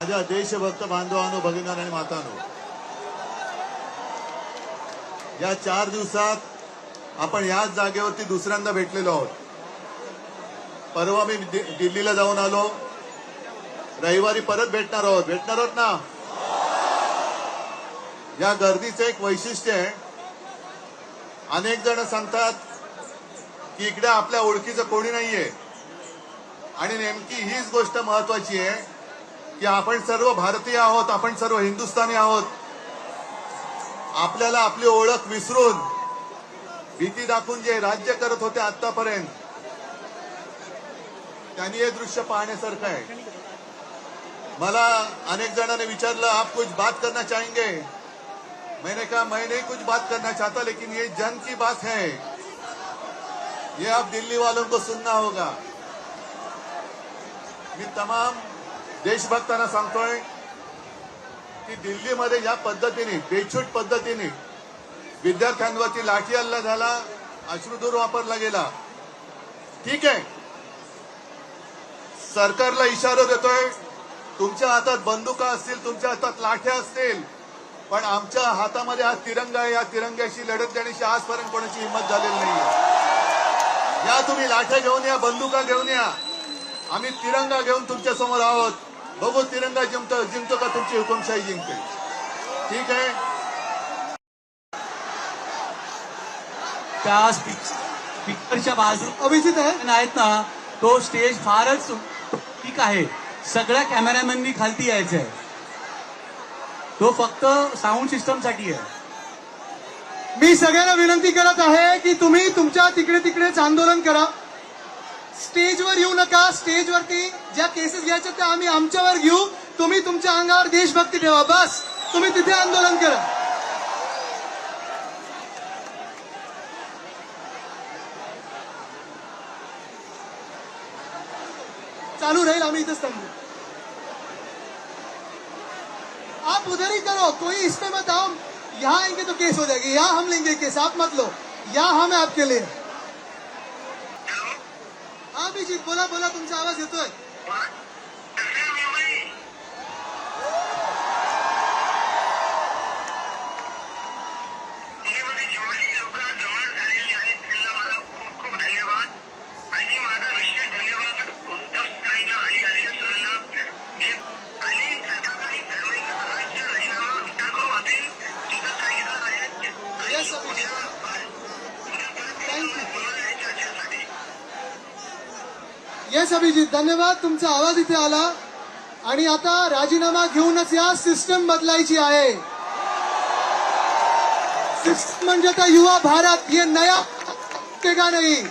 माझ्या देशभक्त बांधवांनो, भगिनींनो आणि मातांनो, या 4 दिवसात आपण याच जागेवरती दुसऱ्यांदा भेटलेलो आहोत. परवा मी दिल्लीला जाऊन आलो, रविवारी परत भेटणार आहोत ना. या गर्दीचं एक वैशिष्ट्य आहे. अनेक जण सांगतात की इकडे आपल्या ओळखीचं कोणी नाहीये, आणि नेमकी हीच गोष्ट महत्वाची आहे की आपण सर्व भारतीय आहोत, आपण सर्व हिंदुस्थानी आहोत. आपल्याला आपली ओळख विसरून भीती दाखवून जे राज्य करत होते आतापर्यंत, त्यांनी हे दृश्य पाहण्यासारखं आहे. मला अनेक जणांनी विचारलं, आप कुछ बात करना चाहेंगे? मैंने कहा मैं नहीं कुछ बात करना चाहता, लेकिन ये जन की बात है, ये आप दिल्ली वालों को सुनना होगा. मी तमाम देशभक्तांना सांगतोय की दिल्लीमध्ये या पद्धतीने, बेछूट पद्धतीने विद्यार्थ्यांवरती लाठी हल्ला झाला, अश्रुधूर वापरला गेला. ठीक आहे, सरकारला इशारा देतोय, तुमच्या हातात बंदुका असतील, तुमच्या हातात लाठ्या असतील, पण आमच्या हातामध्ये हा तिरंगा आहे. या तिरंग्याशी लढत देण्याची आजपर्यंत कोणाची हिंमत झालेली नाहीये. या तुम्ही लाठ्या घेऊन या, बंदुका घेऊन या, आम्ही तिरंगा घेऊन तुमच्या समोर आहोत. बघू तिरंगा जिंकतो का तुमची हुकुमशाही जिंकते. ठीक आहे. त्या स्पीकरच्या बाजू अभिजित आहे आहेत ना, तो स्टेज फारच ठीक आहे. सगळ्या कॅमेरामॅननी खालती यायचं आहे. तो फक्त साऊंड सिस्टम साठी आहे. मी सगळ्यांना विनंती करत आहे की तुम्ही तुमच्या तिकडेच आंदोलन करा. स्टेजवर येऊ नका. स्टेजवरती ज्या केसेस घ्यायच्या त्या आम्ही आमच्यावर घेऊ. तुम्ही तुमच्या अंगावर देशभक्ती ठेवा. बस तुम्ही तिथे आंदोलन करा. चालू राहील, आम्ही इथेच थांबू. आप उधर ही करो, कोई इसमें मत आओ. यहाँ आएंगे तो केस हो जाएगी. यहाँ हम लेंगे केस, आप मत लो. यहाँ हम है आपके लिए. हा अभिजित, बोला बोला, तुमचा आवाज येतोय. Yes Abhijit, thank you. Yes Abhijit, धन्यवाद. तुमचा आवाज इथे आला. आणि आता राजीनामा घेऊनच या. सिस्टम बदलायची आहे. सिस्टम म्हणजे आता युवा भारत, ये नया का नहीं.